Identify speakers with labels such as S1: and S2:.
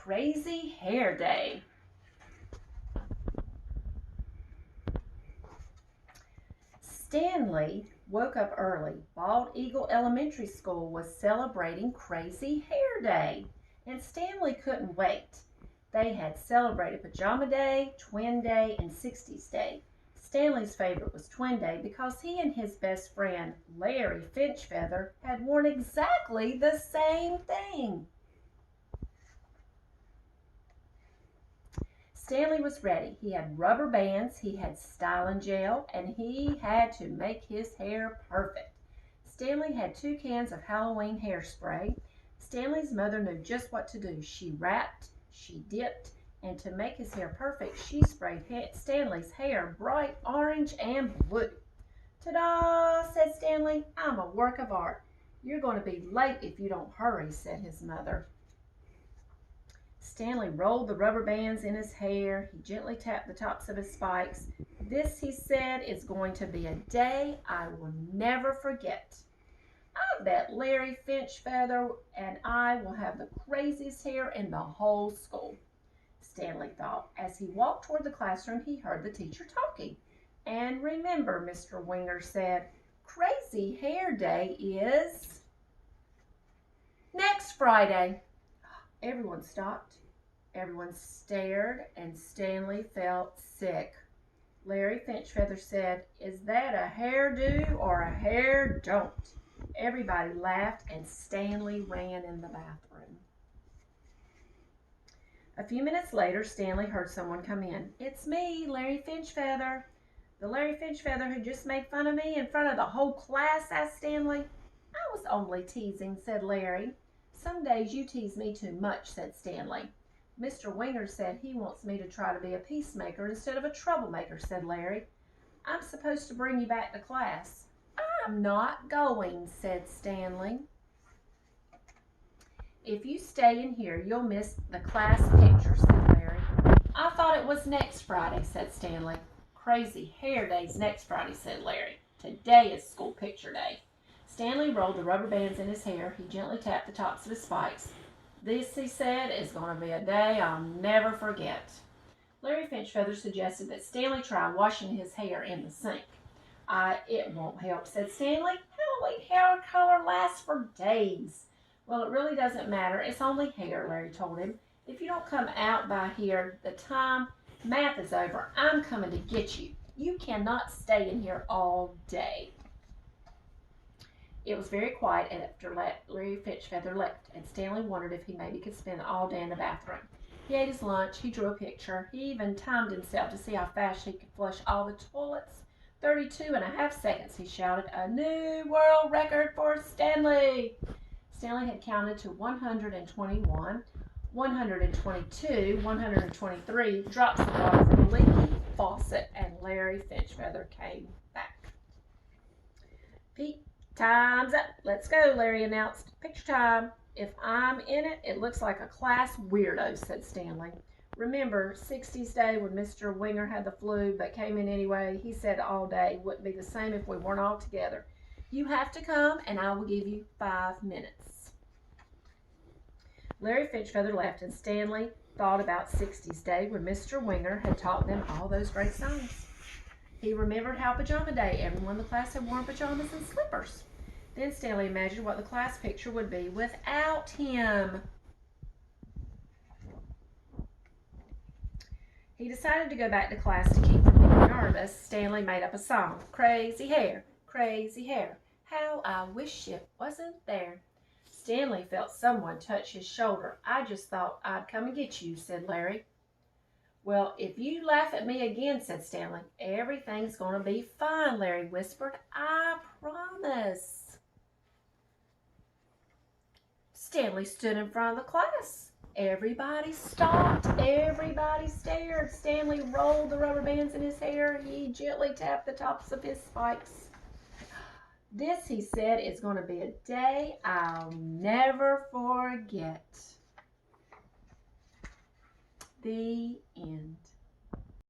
S1: Crazy Hair Day. Stanley woke up early. Bald Eagle Elementary School was celebrating Crazy Hair Day, and Stanley couldn't wait. They had celebrated Pajama Day, Twin Day, and 60s Day. Stanley's favorite was Twin Day because he and his best friend, Larry Finchfeather, had worn exactly the same thing. Stanley was ready. He had rubber bands, he had styling gel, and he had to make his hair perfect. Stanley had 2 cans of Halloween hairspray. Stanley's mother knew just what to do. She wrapped, she dipped, and to make his hair perfect, she sprayed Stanley's hair bright orange and blue. "Ta-da!" said Stanley. "I'm a work of art." "You're going to be late if you don't hurry," said his mother. Stanley rolled the rubber bands in his hair. He gently tapped the tops of his spikes. "This," he said, "is going to be a day I will never forget. I bet Larry Finchfeather and I will have the craziest hair in the whole school," Stanley thought. As he walked toward the classroom, he heard the teacher talking. "And remember," Mr. Winger said, "Crazy Hair Day is next Friday." Everyone stopped. Everyone stared, and Stanley felt sick. Larry Finchfeather said, "Is that a hairdo or a hair don't?" Everybody laughed, and Stanley ran in the bathroom. A few minutes later, Stanley heard someone come in. "It's me, Larry Finchfeather." "The Larry Finchfeather who just made fun of me in front of the whole class?" asked Stanley. "I was only teasing," said Larry. "Some days you tease me too much," said Stanley. "Mr. Winger said he wants me to try to be a peacemaker instead of a troublemaker," said Larry. "I'm supposed to bring you back to class." "I'm not going," said Stanley. "If you stay in here, you'll miss the class picture," said Larry. "I thought it was next Friday," said Stanley. "Crazy Hair Day's next Friday," said Larry. "Today is school picture day." Stanley rolled the rubber bands in his hair. He gently tapped the tops of his spikes. "This," he said, "is going to be a day I'll never forget." Larry Finchfeather suggested that Stanley try washing his hair in the sink. "It won't help," said Stanley. "Halloween hair color lasts for days." "Well, it really doesn't matter. It's only hair," Larry told him. "If you don't come out by here the time math is over, I'm coming to get you. You cannot stay in here all day." It was very quiet after Larry Finchfeather left, and Stanley wondered if he maybe could spend all day in the bathroom. He ate his lunch, he drew a picture, he even timed himself to see how fast he could flush all the toilets. 32.5 seconds, he shouted. "A new world record for Stanley!" Stanley had counted to 121, 122, 123, drops of water from a leaky faucet, and Larry Finchfeather came back. "Pete, time's up. Let's go," Larry announced. "Picture time." "If I'm in it, it looks like a class weirdo," said Stanley. "Remember 60s Day when Mr. Winger had the flu but came in anyway? He said all day wouldn't be the same if we weren't all together. You have to come, and I will give you 5 minutes." Larry Finchfeather left, and Stanley thought about 60s Day when Mr. Winger had taught them all those great songs. He remembered how Pajama Day, everyone in the class had worn pajamas and slippers. Then Stanley imagined what the class picture would be without him. He decided to go back to class to keep from being nervous. Stanley made up a song. "Crazy hair, crazy hair, how I wish it wasn't there." Stanley felt someone touch his shoulder. "I just thought I'd come and get you," said Larry. "Well, if you laugh at me again," said Stanley. "Everything's going to be fine," Larry whispered. "I promise." Stanley stood in front of the class. Everybody stopped. Everybody stared. Stanley rolled the rubber bands in his hair. He gently tapped the tops of his spikes. "This," he said, "is going to be a day I'll never forget." The end.